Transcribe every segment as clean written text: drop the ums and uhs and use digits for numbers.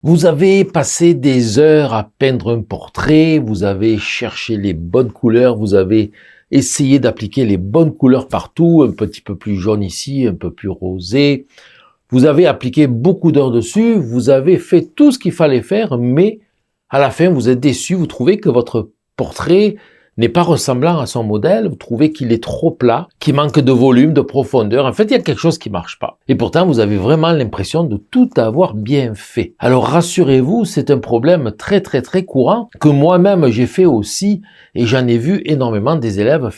Vous avez passé des heures à peindre un portrait, vous avez cherché les bonnes couleurs, vous avez essayé d'appliquer les bonnes couleurs partout, un petit peu plus jaune ici, un peu plus rosé. Vous avez appliqué beaucoup d'heures dessus, vous avez fait tout ce qu'il fallait faire, mais à la fin, vous êtes déçu, vous trouvez que votre portrait n'est pas ressemblant à son modèle, vous trouvez qu'il est trop plat, qu'il manque de volume, de profondeur. En fait, il y a quelque chose qui marche pas. Et pourtant, vous avez vraiment l'impression de tout avoir bien fait. Alors, rassurez-vous, c'est un problème très courant que moi-même j'ai fait aussi, et j'en ai vu énormément des élèves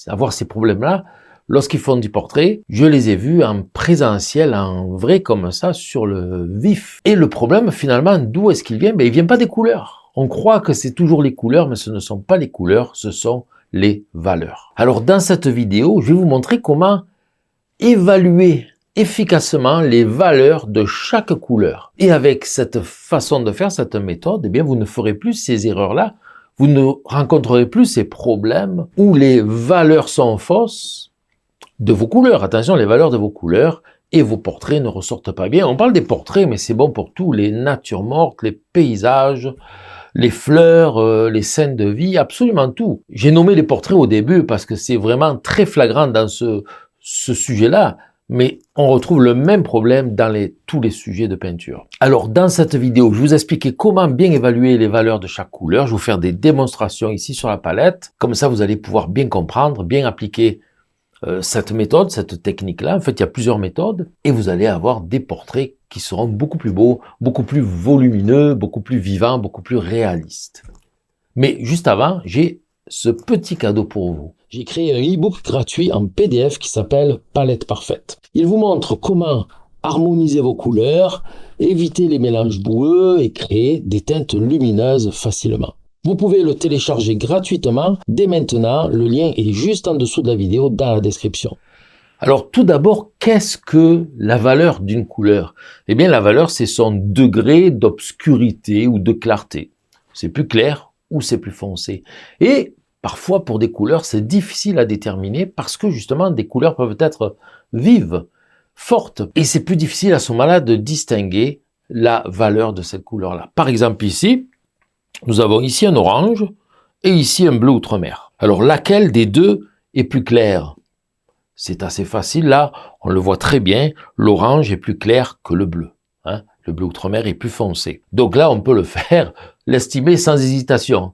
avoir ces problèmes-là. Lorsqu'ils font du portrait, je les ai vus en présentiel, en vrai comme ça, sur le vif. Et le problème, finalement, d'où est-ce qu'il vient? Il vient pas des couleurs. On croit que c'est toujours les couleurs, mais ce ne sont pas les couleurs, ce sont les valeurs. Alors, dans cette vidéo, je vais vous montrer comment évaluer efficacement les valeurs de chaque couleur. Et avec cette façon de faire, cette méthode, vous ne ferez plus ces erreurs-là. Vous ne rencontrerez plus ces problèmes où les valeurs sont fausses de vos couleurs. Attention, les valeurs de vos couleurs et vos portraits ne ressortent pas bien. On parle des portraits, mais c'est bon pour tout. Les natures mortes, les paysages, les fleurs, les scènes de vie, absolument tout. J'ai nommé les portraits au début parce que c'est vraiment très flagrant dans ce sujet-là, mais on retrouve le même problème dans tous les sujets de peinture. Alors, dans cette vidéo, je vais vous expliquer comment bien évaluer les valeurs de chaque couleur. Je vais vous faire des démonstrations ici sur la palette. Comme ça, vous allez pouvoir bien comprendre, bien appliquer cette méthode, cette technique-là. En fait, il y a plusieurs méthodes et vous allez avoir des portraits qui seront beaucoup plus beaux, beaucoup plus volumineux, beaucoup plus vivants, beaucoup plus réalistes. Mais juste avant, j'ai ce petit cadeau pour vous. J'ai créé un e-book gratuit en PDF qui s'appelle Palette Parfaite. Il vous montre comment harmoniser vos couleurs, éviter les mélanges boueux et créer des teintes lumineuses facilement. Vous pouvez le télécharger gratuitement dès maintenant. Le lien est juste en dessous de la vidéo dans la description. Alors tout d'abord, qu'est-ce que la valeur d'une couleur? Eh bien la valeur, c'est son degré d'obscurité ou de clarté. C'est plus clair ou c'est plus foncé. Et parfois pour des couleurs, c'est difficile à déterminer parce que justement des couleurs peuvent être vives, fortes. Et c'est plus difficile à ce moment-là de distinguer la valeur de cette couleur-là. Par exemple ici, nous avons ici un orange et ici un bleu outre-mer. Alors laquelle des deux est plus claire? C'est assez facile, là, on le voit très bien, l'orange est plus clair que le bleu. Le bleu outre-mer est plus foncé. Donc là, on peut le faire, l'estimer sans hésitation.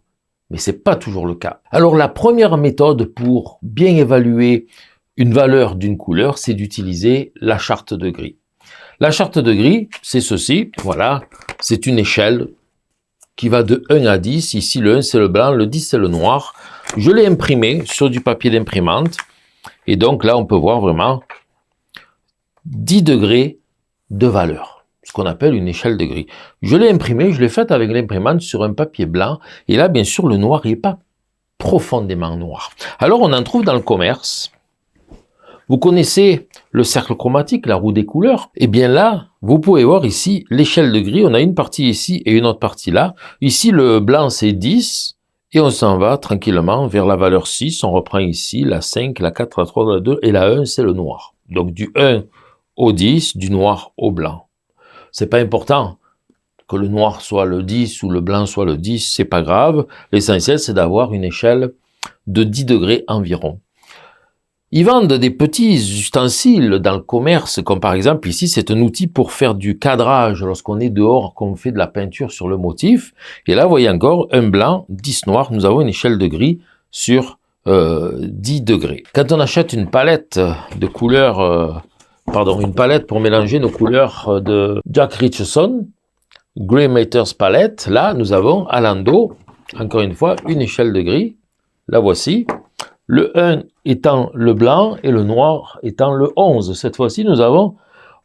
Mais c'est pas toujours le cas. Alors la première méthode pour bien évaluer une valeur d'une couleur, c'est d'utiliser la charte de gris. La charte de gris, c'est ceci, voilà, c'est une échelle qui va de 1 à 10. Ici, le 1, c'est le blanc, le 10, c'est le noir. Je l'ai imprimé sur du papier d'imprimante. Et donc là, on peut voir vraiment 10 degrés de valeur, ce qu'on appelle une échelle de gris. Je l'ai imprimé, je l'ai faite avec l'imprimante sur un papier blanc. Et là, bien sûr, le noir n'est pas profondément noir. Alors, on en trouve dans le commerce. Vous connaissez le cercle chromatique, la roue des couleurs? Eh bien là, vous pouvez voir ici l'échelle de gris. On a une partie ici et une autre partie là. Ici, le blanc, c'est 10. Et on s'en va tranquillement vers la valeur 6. On reprend ici la 5, la 4, la 3, la 2 et la 1, c'est le noir. Donc du 1 au 10, du noir au blanc. C'est pas important que le noir soit le 10 ou le blanc soit le 10, c'est pas grave. L'essentiel, c'est d'avoir une échelle de 10 degrés environ. Ils vendent des petits ustensiles dans le commerce, comme par exemple ici, c'est un outil pour faire du cadrage lorsqu'on est dehors, qu'on fait de la peinture sur le motif. Et là, vous voyez encore, un blanc, 10 noirs, nous avons une échelle de gris sur 10 degrés. Quand on achète une palette de couleurs, une palette pour mélanger nos couleurs de Jack Richardson, Grey Matters Palette, là, nous avons à l'endos, encore une fois, une échelle de gris. La voici. Le 1 étant le blanc et le noir étant le 11. Cette fois-ci, nous avons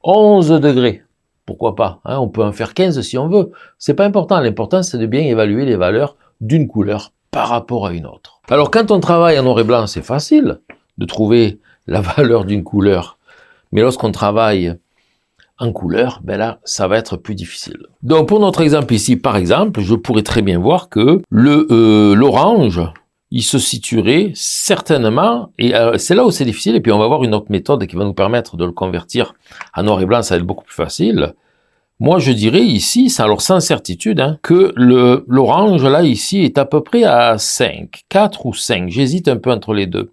11 degrés. Pourquoi pas? On peut en faire 15 si on veut. C'est pas important. L'important, c'est de bien évaluer les valeurs d'une couleur par rapport à une autre. Alors, quand on travaille en noir et blanc, c'est facile de trouver la valeur d'une couleur. Mais lorsqu'on travaille en couleur, là, ça va être plus difficile. Donc, pour notre exemple ici, par exemple, je pourrais très bien voir que l'orange, il se situerait certainement, et c'est là où c'est difficile, et puis on va voir une autre méthode qui va nous permettre de le convertir en noir et blanc, ça va être beaucoup plus facile. Moi, je dirais ici, alors sans certitude, hein, que l'orange, là, ici, est à peu près à 5, 4 ou 5. J'hésite un peu entre les deux.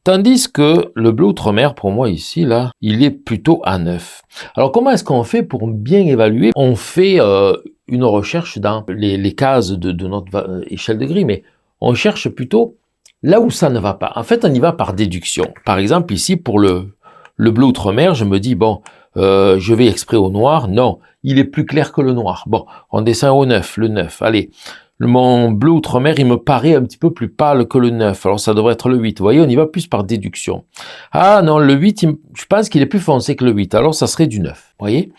Tandis que le bleu outre-mer, pour moi, ici, là, il est plutôt à 9. Alors, comment est-ce qu'on fait pour bien évaluer? On fait une recherche dans les cases de notre échelle de gris, mais on cherche plutôt là où ça ne va pas. En fait, on y va par déduction. Par exemple, ici, pour le bleu outre-mer, je me dis, bon, je vais exprès au noir. Non, il est plus clair que le noir. Bon, on descend au 9, le 9. Allez, mon bleu outre-mer, il me paraît un petit peu plus pâle que le 9. Alors, ça devrait être le 8. Vous voyez, on y va plus par déduction. Ah non, le 8, je pense qu'il est plus foncé que le 8. Alors, ça serait du 9. Vous voyez?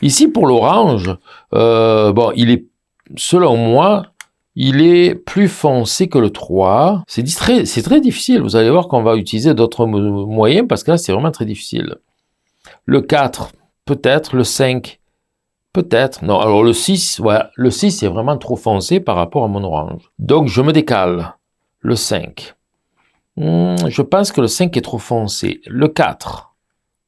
Ici, pour l'orange, bon, il est, selon moi, il est plus foncé que le 3. C'est très difficile. Vous allez voir qu'on va utiliser d'autres moyens parce que là, c'est vraiment très difficile. Le 4, peut-être. Le 5, peut-être. Non, alors le 6, ouais, le 6 est vraiment trop foncé par rapport à mon orange. Donc, je me décale. Le 5. Je pense que le 5 est trop foncé. Le 4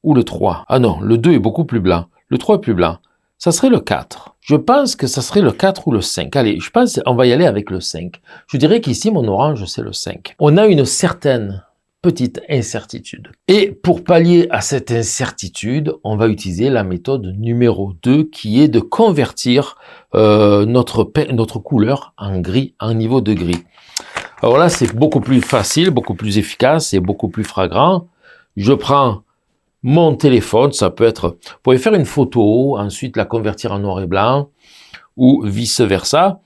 ou le 3. Ah non, le 2 est beaucoup plus blanc. Le 3 est plus blanc. Ça serait le 4. Je pense que ça serait le 4 ou le 5. Allez, je pense qu'on va y aller avec le 5. Je dirais qu'ici, mon orange, c'est le 5. On a une certaine petite incertitude. Et pour pallier à cette incertitude, on va utiliser la méthode numéro 2 qui est de convertir notre couleur en gris, en niveau de gris. Alors là, c'est beaucoup plus facile, beaucoup plus efficace et beaucoup plus flagrant. Je prends mon téléphone, ça peut être, vous pouvez faire une photo, ensuite la convertir en noir et blanc, ou vice-versa,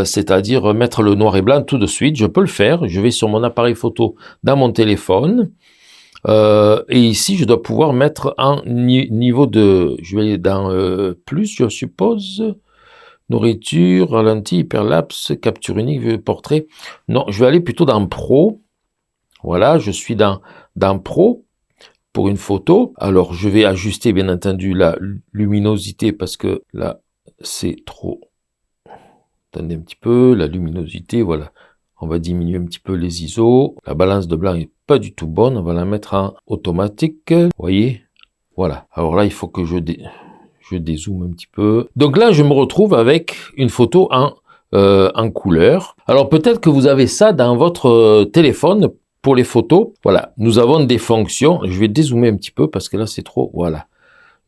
c'est-à-dire mettre le noir et blanc tout de suite, je peux le faire, je vais sur mon appareil photo dans mon téléphone, et ici je dois pouvoir mettre en niveau de, je vais aller dans plus, je suppose, nourriture, ralenti, hyperlapse, capture unique, portrait, non, je vais aller plutôt dans Pro, voilà, je suis dans Pro, pour une photo. Alors, je vais ajuster, bien entendu, la luminosité parce que là, c'est trop. Attendez un petit peu, la luminosité, voilà. On va diminuer un petit peu les ISO. La balance de blanc est pas du tout bonne. On va la mettre en automatique. Vous voyez? Voilà. Alors là, il faut que je dézoome un petit peu. Donc là, je me retrouve avec une photo en couleur. Alors, peut-être que vous avez ça dans votre téléphone. Pour les photos, voilà, nous avons des fonctions. Je vais dézoomer un petit peu parce que là, c'est trop. Voilà,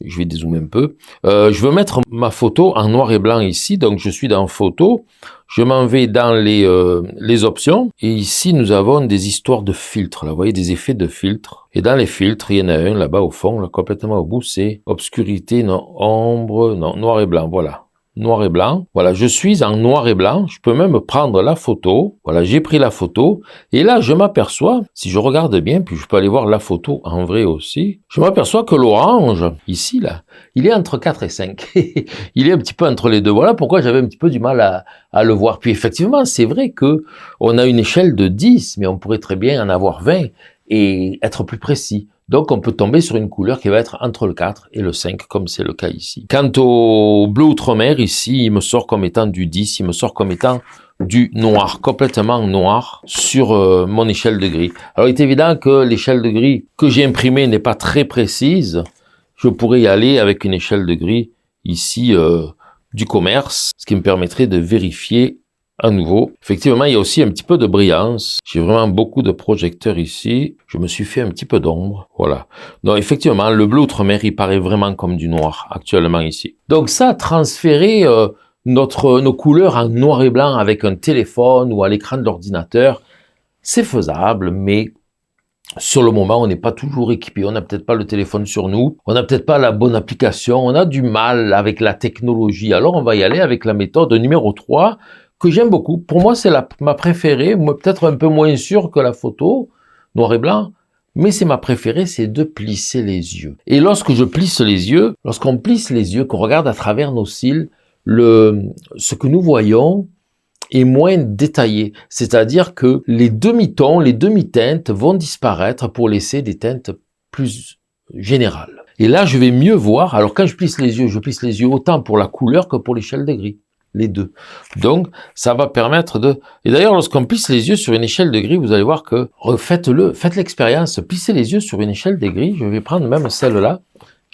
je vais dézoomer un peu. Je veux mettre ma photo en noir et blanc ici. Donc, je suis dans Photo. Je m'en vais dans les options. Et ici, nous avons des histoires de filtres. Là, vous voyez, des effets de filtres. Et dans les filtres, il y en a un là-bas au fond, là, complètement au bout. C'est obscurité, non, ombre, non, noir et blanc. Voilà. Noir et blanc. Voilà, je suis en noir et blanc. Je peux même prendre la photo. Voilà, j'ai pris la photo. Et là, je m'aperçois, si je regarde bien, puis je peux aller voir la photo en vrai aussi, je m'aperçois que l'orange, ici, là, il est entre 4 et 5. Il est un petit peu entre les deux. Voilà pourquoi j'avais un petit peu du mal à le voir. Puis effectivement, c'est vrai que on a une échelle de 10, mais on pourrait très bien en avoir 20 et être plus précis. Donc, on peut tomber sur une couleur qui va être entre le 4 et le 5, comme c'est le cas ici. Quant au bleu outre-mer, ici, il me sort comme étant du 10, il me sort comme étant du noir, complètement noir, sur mon échelle de gris. Alors, il est évident que l'échelle de gris que j'ai imprimée n'est pas très précise. Je pourrais y aller avec une échelle de gris, ici, du commerce, ce qui me permettrait de vérifier à nouveau. Effectivement, il y a aussi un petit peu de brillance. J'ai vraiment beaucoup de projecteurs ici. Je me suis fait un petit peu d'ombre. Voilà. Donc, effectivement, le bleu outre-mer, il paraît vraiment comme du noir, actuellement ici. Donc, ça, transférer nos couleurs en noir et blanc avec un téléphone ou à l'écran de l'ordinateur, c'est faisable, mais sur le moment, on n'est pas toujours équipé. On n'a peut-être pas le téléphone sur nous. On n'a peut-être pas la bonne application. On a du mal avec la technologie. Alors, on va y aller avec la méthode numéro 3, que j'aime beaucoup. Pour moi, c'est ma préférée, peut-être un peu moins sûre que la photo, noir et blanc, mais c'est ma préférée, c'est de plisser les yeux. Et lorsque je plisse les yeux, lorsqu'on plisse les yeux, qu'on regarde à travers nos cils, ce que nous voyons est moins détaillé. C'est-à-dire que les demi-tons, les demi-teintes vont disparaître pour laisser des teintes plus générales. Et là, je vais mieux voir. Alors, quand je plisse les yeux autant pour la couleur que pour l'échelle de gris. Les deux. Donc, ça va permettre de... Et d'ailleurs, lorsqu'on plisse les yeux sur une échelle de gris, vous allez voir que, faites l'expérience, plissez les yeux sur une échelle de gris. Je vais prendre même celle-là,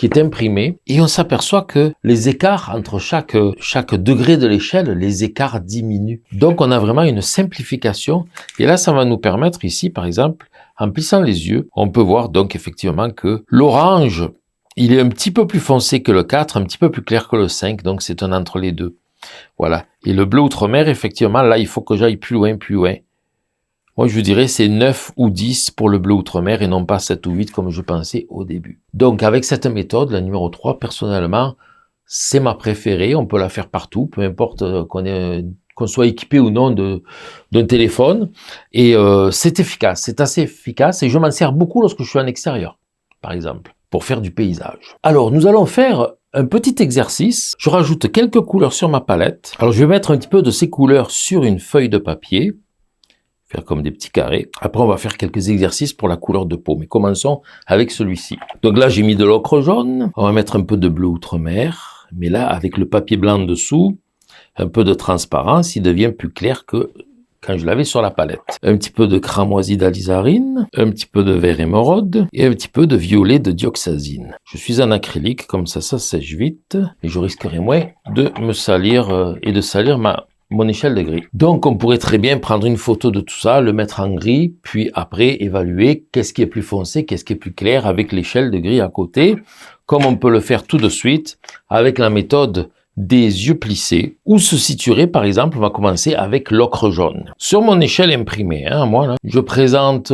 qui est imprimé et on s'aperçoit que les écarts entre chaque degré de l'échelle, les écarts diminuent. Donc on a vraiment une simplification et là ça va nous permettre ici par exemple, en plissant les yeux, on peut voir donc effectivement que l'orange, il est un petit peu plus foncé que le 4, un petit peu plus clair que le 5, donc c'est un entre les deux. Voilà. Et le bleu outre-mer, effectivement, là il faut que j'aille plus loin, plus loin. Moi, je vous dirais c'est 9 ou 10 pour le bleu outre-mer et non pas 7 ou 8 comme je pensais au début. Donc, avec cette méthode, la numéro 3, personnellement, c'est ma préférée. On peut la faire partout, peu importe qu'on soit équipé ou non d'un téléphone. Et c'est efficace, c'est assez efficace et je m'en sers beaucoup lorsque je suis en extérieur, par exemple, pour faire du paysage. Alors, nous allons faire un petit exercice. Je rajoute quelques couleurs sur ma palette. Alors, je vais mettre un petit peu de ces couleurs sur une feuille de papier. Faire comme des petits carrés. Après, on va faire quelques exercices pour la couleur de peau. Mais commençons avec celui-ci. Donc là, j'ai mis de l'ocre jaune. On va mettre un peu de bleu outre-mer. Mais là, avec le papier blanc dessous, un peu de transparence, il devient plus clair que quand je l'avais sur la palette. Un petit peu de cramoisi d'alizarine, un petit peu de vert émeraude et un petit peu de violet de dioxazine. Je suis en acrylique, comme ça sèche vite. Et je risquerai moins de me salir et de salir mon échelle de gris. Donc, on pourrait très bien prendre une photo de tout ça, le mettre en gris, puis après évaluer qu'est-ce qui est plus foncé, qu'est-ce qui est plus clair avec l'échelle de gris à côté, comme on peut le faire tout de suite avec la méthode des yeux plissés, où se situerait par exemple, on va commencer avec l'ocre jaune. Sur mon échelle imprimée, moi là, je présente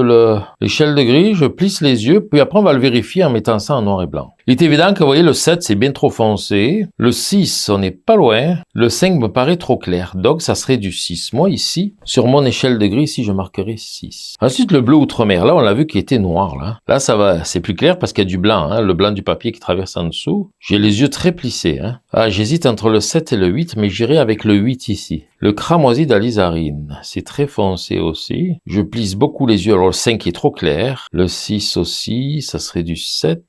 l'échelle de gris, je plisse les yeux, puis après on va le vérifier en mettant ça en noir et blanc. Il est évident que vous voyez le 7 c'est bien trop foncé, le 6 on n'est pas loin, le 5 me paraît trop clair, donc ça serait du 6. Moi ici, sur mon échelle de gris, ici je marquerai 6. Ensuite le bleu outre-mer, là on l'a vu qui était noir là. Là ça va, c'est plus clair parce qu'il y a du blanc, le blanc du papier qui traverse en dessous. J'ai les yeux très plissés. J'hésite entre le 7 et le 8, mais j'irai avec le 8 ici. Le cramoisi d'alizarine, c'est très foncé aussi. Je plisse beaucoup les yeux, alors le 5 est trop clair. Le 6 aussi, ça serait du 7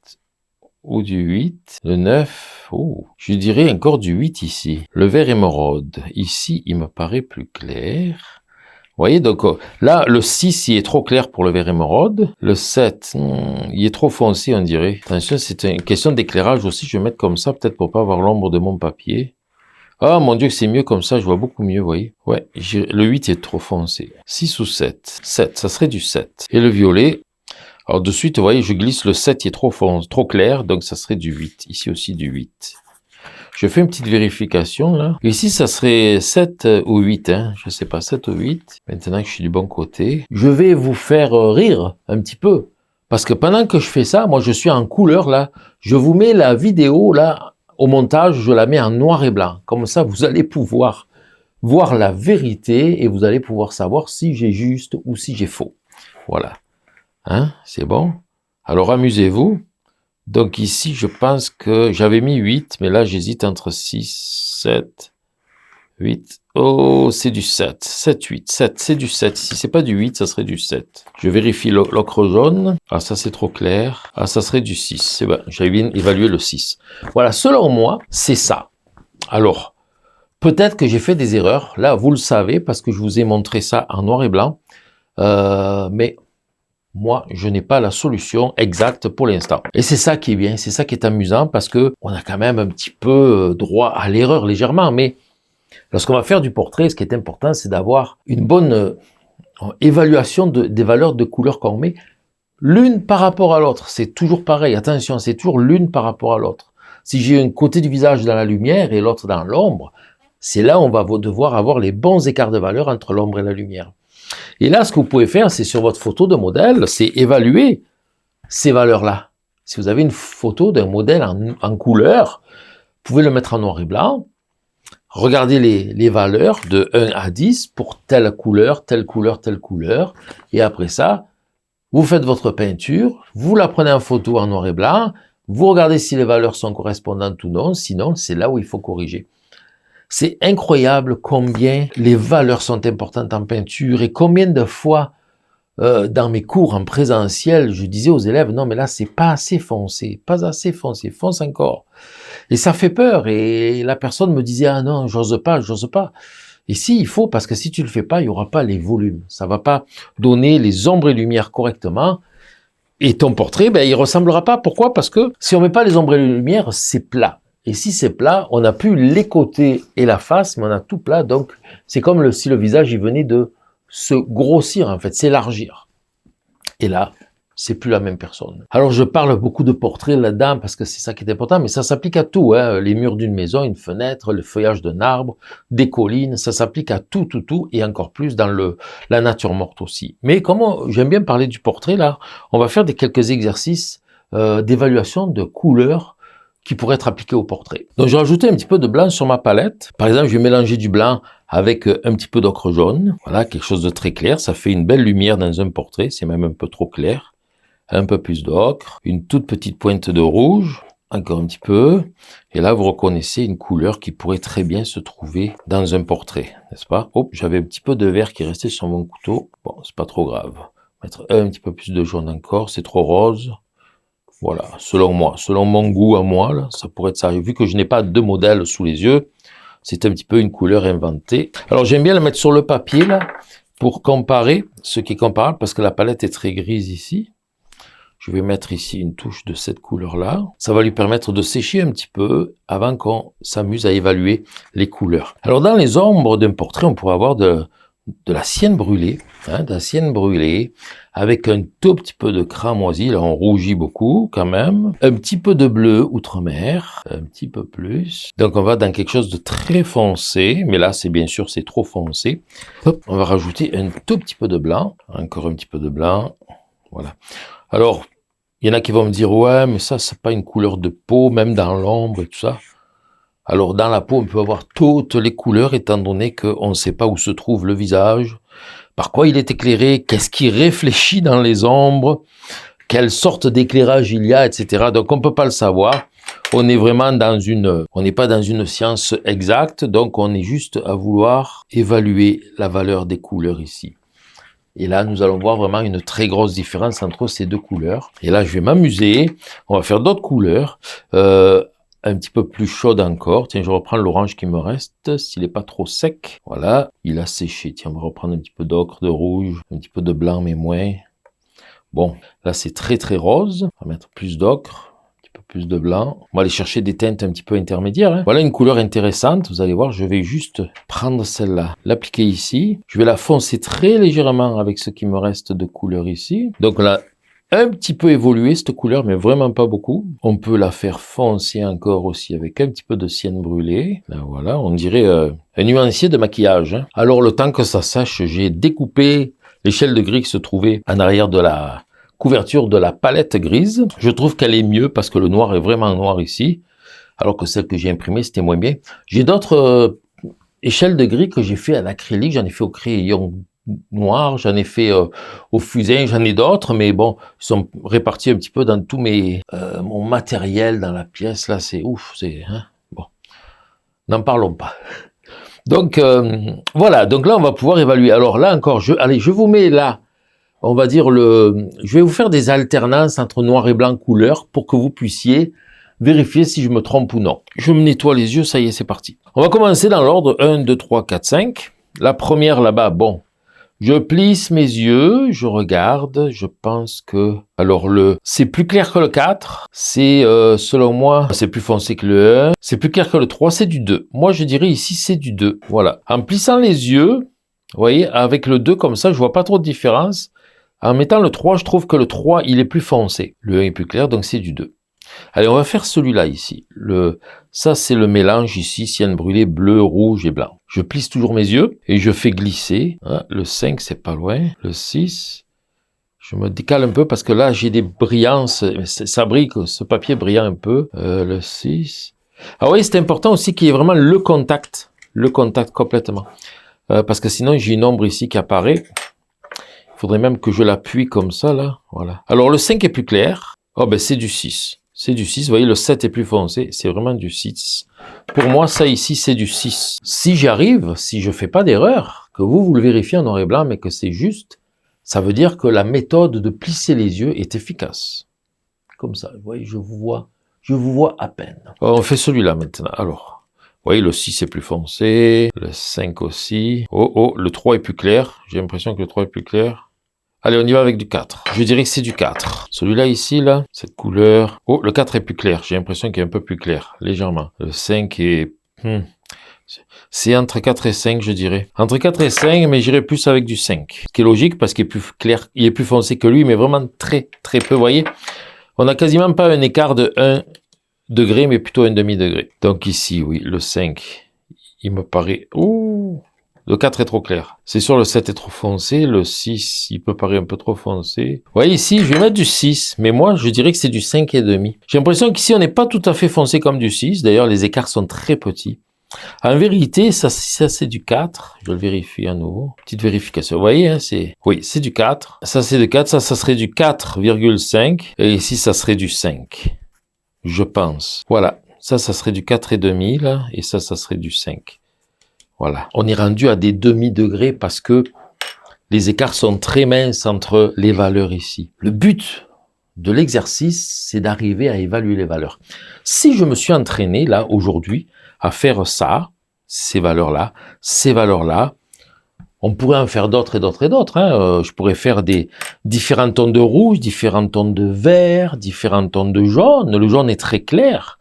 ou du 8. Le 9, je dirais encore du 8 ici. Le vert émeraude, ici, il me paraît plus clair. Vous voyez, donc là, le 6, il est trop clair pour le vert émeraude. Le 7, il est trop foncé, on dirait. Attention, c'est une question d'éclairage aussi. Je vais mettre comme ça, peut-être pour pas avoir l'ombre de mon papier. Ah, mon Dieu, que c'est mieux comme ça, je vois beaucoup mieux, vous voyez. Ouais, le 8 est trop foncé. 6 ou 7. 7, ça serait du 7. Et le violet, alors de suite, vous voyez, je glisse le 7 qui est trop clair, donc ça serait du 8. Ici aussi du 8. Je fais une petite vérification, là. Ici, ça serait 7 ou 8, je sais pas, 7 ou 8. Maintenant que je suis du bon côté, je vais vous faire rire un petit peu. Parce que pendant que je fais ça, moi, je suis en couleur, là. Je vous mets la vidéo, là, au montage, je la mets en noir et blanc. Comme ça, vous allez pouvoir voir la vérité et vous allez pouvoir savoir si j'ai juste ou si j'ai faux. Voilà. C'est bon? Alors, amusez-vous. Donc ici, je pense que j'avais mis 8, mais là, j'hésite entre 6, 7, 8. Oh, c'est du 7. 7, 8, 7. C'est du 7. Si c'est pas du 8, ça serait du 7. Je vérifie l'ocre jaune. Ah, ça, c'est trop clair. Ah, ça serait du 6. C'est bon. J'avais bien évalué le 6. Voilà. Selon moi, c'est ça. Alors, peut-être que j'ai fait des erreurs. Là, vous le savez, parce que je vous ai montré ça en noir et blanc. Mais moi, je n'ai pas la solution exacte pour l'instant. Et c'est ça qui est bien, c'est ça qui est amusant, parce que on a quand même un petit peu droit à l'erreur légèrement, mais lorsqu'on va faire du portrait, ce qui est important, c'est d'avoir une bonne évaluation des valeurs de couleurs qu'on met, l'une par rapport à l'autre. C'est toujours pareil, attention, c'est toujours l'une par rapport à l'autre. Si j'ai un côté du visage dans la lumière et l'autre dans l'ombre, c'est là où on va devoir avoir les bons écarts de valeur entre l'ombre et la lumière. Et là, ce que vous pouvez faire, c'est sur votre photo de modèle, c'est évaluer ces valeurs-là. Si vous avez une photo d'un modèle en couleur, vous pouvez le mettre en noir et blanc. Regardez les valeurs de 1 à 10 pour telle couleur, telle couleur, telle couleur. Et après ça, vous faites votre peinture, vous la prenez en photo en noir et blanc, vous regardez si les valeurs sont correspondantes ou non, sinon c'est là où il faut corriger. C'est incroyable combien les valeurs sont importantes en peinture et combien de fois dans mes cours en présentiel, je disais aux élèves, non mais là c'est pas assez foncé, pas assez foncé, fonce encore. Et ça fait peur et la personne me disait, ah non, j'ose pas. Et si, il faut, parce que si tu le fais pas, il y aura pas les volumes. Ça va pas donner les ombres et lumières correctement. Et ton portrait, ben, il ressemblera pas. Pourquoi? Parce que si on met pas les ombres et les lumières, c'est plat. Et si c'est plat, on n'a plus les côtés et la face, mais on a tout plat. Donc, c'est comme si le visage, il venait de se grossir, en fait, s'élargir. Et là, c'est plus la même personne. Alors, je parle beaucoup de portraits là-dedans parce que c'est ça qui est important, mais ça s'applique à tout, hein. Les murs d'une maison, une fenêtre, le feuillage d'un arbre, des collines, ça s'applique à tout, et encore plus dans la nature morte aussi. Mais comme j'aime bien parler du portrait, là, on va faire quelques exercices d'évaluation de couleurs qui pourraient être appliqués au portrait. Donc, j'ai rajouté un petit peu de blanc sur ma palette. Par exemple, je vais mélanger du blanc avec un petit peu d'ocre jaune. Voilà, quelque chose de très clair. Ça fait une belle lumière dans un portrait. C'est même un peu trop clair. Un peu plus d'ocre, une toute petite pointe de rouge, encore un petit peu. Et là, vous reconnaissez une couleur qui pourrait très bien se trouver dans un portrait, n'est-ce pas? Oh, j'avais un petit peu de vert qui restait sur mon couteau. Bon, c'est pas trop grave. Mettre un petit peu plus de jaune encore, c'est trop rose. Voilà, selon moi, selon mon goût à moi, là, ça pourrait être ça. Vu que je n'ai pas de modèle sous les yeux, c'est un petit peu une couleur inventée. Alors, j'aime bien la mettre sur le papier, là, pour comparer ce qui est comparable, parce que la palette est très grise ici. Je vais mettre ici une touche de cette couleur-là. Ça va lui permettre de sécher un petit peu avant qu'on s'amuse à évaluer les couleurs. Alors, dans les ombres d'un portrait, on pourrait avoir de la sienne brûlée, de la sienne brûlée, avec un tout petit peu de cramoisi. Là, on rougit beaucoup quand même. Un petit peu de bleu outre-mer, un petit peu plus. Donc, on va dans quelque chose de très foncé, mais là, c'est bien sûr, c'est trop foncé. Hop, on va rajouter un tout petit peu de blanc. Encore un petit peu de blanc. Voilà. Alors, il y en a qui vont me dire, ouais, mais ça, c'est pas une couleur de peau, même dans l'ombre et tout ça. Alors, dans la peau, on peut avoir toutes les couleurs, étant donné qu'on ne sait pas où se trouve le visage, par quoi il est éclairé, qu'est-ce qui réfléchit dans les ombres, quelle sorte d'éclairage il y a, etc. Donc, on ne peut pas le savoir. On est vraiment on n'est pas dans une science exacte, donc on est juste à vouloir évaluer la valeur des couleurs ici. Et là, nous allons voir vraiment une très grosse différence entre ces deux couleurs. Et là, je vais m'amuser. On va faire d'autres couleurs, un petit peu plus chaudes encore. Tiens, je reprends l'orange qui me reste, s'il n'est pas trop sec. Voilà, il a séché. Tiens, on va reprendre un petit peu d'ocre, de rouge, un petit peu de blanc, mais moins. Bon, là, c'est très, très rose. On va mettre plus d'ocre. Plus de blanc. On va aller chercher des teintes un petit peu intermédiaires. Hein. Voilà une couleur intéressante. Vous allez voir, je vais juste prendre celle-là, l'appliquer ici. Je vais la foncer très légèrement avec ce qui me reste de couleur ici. Donc là, un petit peu évolué cette couleur, mais vraiment pas beaucoup. On peut la faire foncer encore aussi avec un petit peu de sienne brûlée. Là, voilà, on dirait un nuancier de maquillage. Hein. Alors, le temps que ça sèche, j'ai découpé l'échelle de gris qui se trouvait en arrière de la couverture de la palette grise. Je trouve qu'elle est mieux parce que le noir est vraiment noir ici, alors que celle que j'ai imprimée, c'était moins bien. J'ai d'autres échelles de gris que j'ai fait à l'acrylique, j'en ai fait au crayon noir, j'en ai fait au fusain, j'en ai d'autres, mais bon, ils sont répartis un petit peu dans tout mon matériel dans la pièce, là, c'est ouf, bon, n'en parlons pas. Donc, voilà, donc là, on va pouvoir évaluer. Alors là encore, je vous mets là, on va dire je vais vous faire des alternances entre noir et blanc couleur pour que vous puissiez vérifier si je me trompe ou non. Je me nettoie les yeux, ça y est, c'est parti. On va commencer dans l'ordre 1, 2, 3, 4, 5. La première là-bas, bon, je plisse mes yeux, je regarde, je pense que... Alors c'est plus clair que le 4, c'est selon moi, c'est plus foncé que le 1, c'est plus clair que le 3, c'est du 2. Moi je dirais ici c'est du 2, voilà. En plissant les yeux, vous voyez, avec le 2 comme ça, je vois pas trop de différence. En mettant le 3, je trouve que le 3, il est plus foncé. Le 1 est plus clair, donc c'est du 2. Allez, on va faire celui-là ici. Ça, c'est le mélange ici, sienne brûlée, bleu, rouge et blanc. Je plisse toujours mes yeux et je fais glisser. Hein, le 5, c'est pas loin. Le 6, je me décale un peu parce que là, j'ai des brillances. Ça brille, ce papier brillant un peu. Le 6. Ah oui, c'est important aussi qu'il y ait vraiment le contact complètement. Parce que sinon, j'ai une ombre ici qui apparaît. Il faudrait même que je l'appuie comme ça, là. Voilà. Alors, le 5 est plus clair. Oh, ben, c'est du 6. C'est du 6. Vous voyez, le 7 est plus foncé. C'est vraiment du 6. Pour moi, ça ici, c'est du 6. Si j'arrive, si je fais pas d'erreur, que vous le vérifiez en noir et blanc, mais que c'est juste, ça veut dire que la méthode de plisser les yeux est efficace. Comme ça. Vous voyez, je vous vois à peine. On fait celui-là maintenant. Alors. Vous voyez, le 6 est plus foncé. Le 5 aussi. Oh, le 3 est plus clair. J'ai l'impression que le 3 est plus clair. Allez, on y va avec du 4. Je dirais que c'est du 4. Celui-là ici, là, cette couleur... Oh, le 4 est plus clair. J'ai l'impression qu'il est un peu plus clair, légèrement. Le 5 est... C'est entre 4 et 5, je dirais. Entre 4 et 5, mais j'irais plus avec du 5. Ce qui est logique, parce qu'il est plus clair, il est plus foncé que lui, mais vraiment très, très peu. Vous voyez, on n'a quasiment pas un écart de 1 degré, mais plutôt un demi-degré. Donc ici, oui, le 5, il me paraît... Ouh, le 4 est trop clair. C'est sûr, le 7 est trop foncé. Le 6, il peut paraître un peu trop foncé. Vous voyez, ici, je vais mettre du 6. Mais moi, je dirais que c'est du 5,5. J'ai l'impression qu'ici, on n'est pas tout à fait foncé comme du 6. D'ailleurs, les écarts sont très petits. En vérité, ça c'est du 4. Je le vérifie à nouveau. Petite vérification. Vous voyez, hein, oui, c'est du 4. Ça, c'est du 4. Ça serait du 4,5. Et ici, ça serait du 5. Je pense. Voilà. Ça serait du 4,5, là. Et ça serait du 5. Voilà. On est rendu à des demi-degrés parce que les écarts sont très minces entre les valeurs ici. Le but de l'exercice, c'est d'arriver à évaluer les valeurs. Si je me suis entraîné, là, aujourd'hui, à faire ça, ces valeurs-là, on pourrait en faire d'autres et d'autres et d'autres. Hein. Je pourrais faire des différents tons de rouge, différents tons de vert, différents tons de jaune. Le jaune est très clair.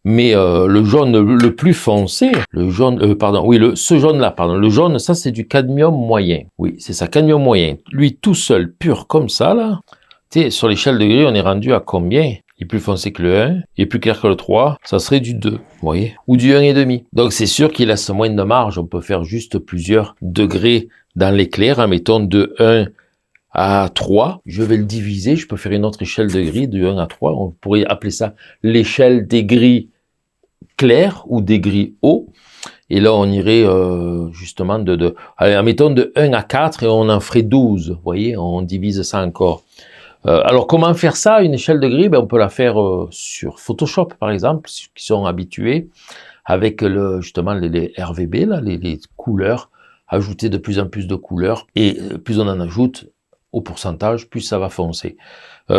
Mais le jaune le plus foncé, le jaune, ce jaune-là, pardon, le jaune, ça c'est du cadmium moyen. Oui, c'est ça, cadmium moyen. Lui tout seul, pur comme ça, là. Tu sais, sur l'échelle de gris, on est rendu à combien? Il est plus foncé que le 1, il est plus clair que le 3, ça serait du 2, vous voyez? Ou du 1,5. Donc c'est sûr qu'il laisse moins de marge, on peut faire juste plusieurs degrés dans l'éclair, hein, mettons de 1 à 3, je vais le diviser, je peux faire une autre échelle de gris de 1 à 3, on pourrait appeler ça l'échelle des gris clair ou des gris hauts. Et là, on irait justement allez, mettons de 1 à 4 et on en ferait 12. Vous voyez, on divise ça encore. Alors, comment faire ça, une échelle de gris? Ben, on peut la faire sur Photoshop, par exemple, ceux qui sont habitués, avec justement les RVB, là, les couleurs, ajouter de plus en plus de couleurs. Et plus on en ajoute au pourcentage, plus ça va foncer.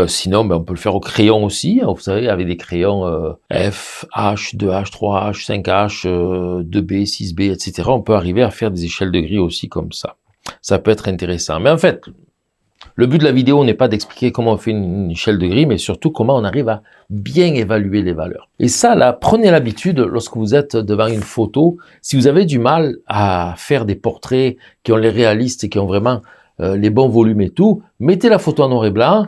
Sinon, ben, on peut le faire au crayon aussi, hein, vous savez, avec des crayons F, H, 2H, 3H, 5H, 2B, 6B, etc. On peut arriver à faire des échelles de gris aussi comme ça. Ça peut être intéressant. Mais en fait, le but de la vidéo n'est pas d'expliquer comment on fait une échelle de gris, mais surtout comment on arrive à bien évaluer les valeurs. Et ça, là, prenez l'habitude, lorsque vous êtes devant une photo, si vous avez du mal à faire des portraits qui ont les réalistes et qui ont vraiment les bons volumes et tout, mettez la photo en noir et blanc,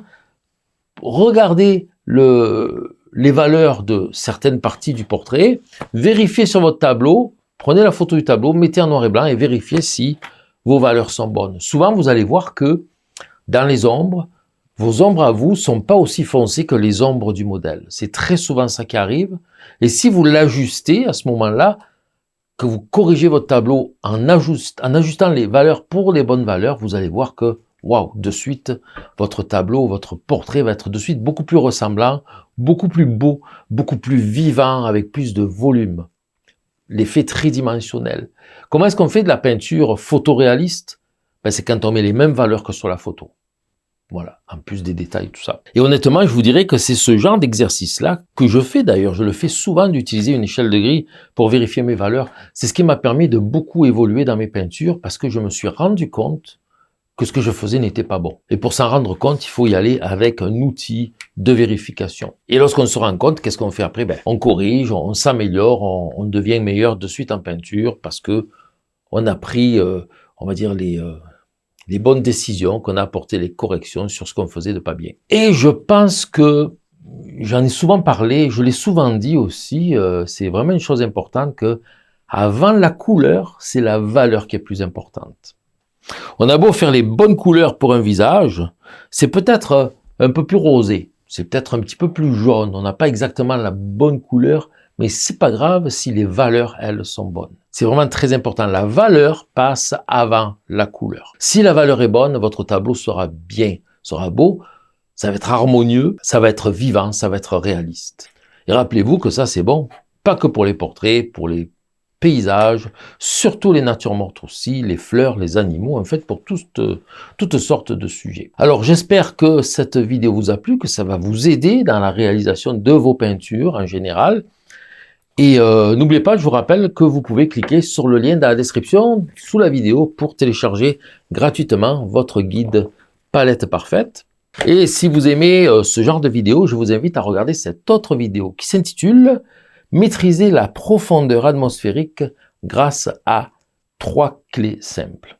regardez les valeurs de certaines parties du portrait, vérifiez sur votre tableau, prenez la photo du tableau, mettez en noir et blanc et vérifiez si vos valeurs sont bonnes. Souvent, vous allez voir que dans les ombres, vos ombres à vous sont pas aussi foncées que les ombres du modèle. C'est très souvent ça qui arrive. Et si vous l'ajustez à ce moment-là, que vous corrigez votre tableau en ajustant les valeurs pour les bonnes valeurs, vous allez voir que waouh, de suite, votre tableau, votre portrait va être de suite beaucoup plus ressemblant, beaucoup plus beau, beaucoup plus vivant, avec plus de volume. L'effet tridimensionnel. Comment est-ce qu'on fait de la peinture photoréaliste? Ben, c'est quand on met les mêmes valeurs que sur la photo. Voilà, en plus des détails, tout ça. Et honnêtement, je vous dirais que c'est ce genre d'exercice-là que je fais d'ailleurs. Je le fais souvent d'utiliser une échelle de gris pour vérifier mes valeurs. C'est ce qui m'a permis de beaucoup évoluer dans mes peintures parce que je me suis rendu compte que ce que je faisais n'était pas bon. Et pour s'en rendre compte, il faut y aller avec un outil de vérification. Et lorsqu'on se rend compte, qu'est-ce qu'on fait après? Ben, on corrige, on s'améliore, on devient meilleur de suite en peinture parce que on a pris, on va dire, les bonnes décisions, qu'on a apporté les corrections sur ce qu'on faisait de pas bien. Et je pense que, j'en ai souvent parlé, je l'ai souvent dit aussi, c'est vraiment une chose importante que, avant la couleur, c'est la valeur qui est plus importante. On a beau faire les bonnes couleurs pour un visage, c'est peut-être un peu plus rosé, c'est peut-être un petit peu plus jaune, on n'a pas exactement la bonne couleur, mais c'est pas grave si les valeurs, elles, sont bonnes. C'est vraiment très important. La valeur passe avant la couleur. Si la valeur est bonne, votre tableau sera bien, sera beau, ça va être harmonieux, ça va être vivant, ça va être réaliste. Et rappelez-vous que ça, c'est bon, pas que pour les portraits, pour les paysages, surtout les natures mortes aussi, les fleurs, les animaux, en fait pour toutes sortes de sujets. Alors j'espère que cette vidéo vous a plu, que ça va vous aider dans la réalisation de vos peintures en général. Et n'oubliez pas, je vous rappelle que vous pouvez cliquer sur le lien dans la description sous la vidéo pour télécharger gratuitement votre guide palette parfaite. Et si vous aimez ce genre de vidéo, je vous invite à regarder cette autre vidéo qui s'intitule « Maîtriser la profondeur atmosphérique grâce à 3 clés simples ».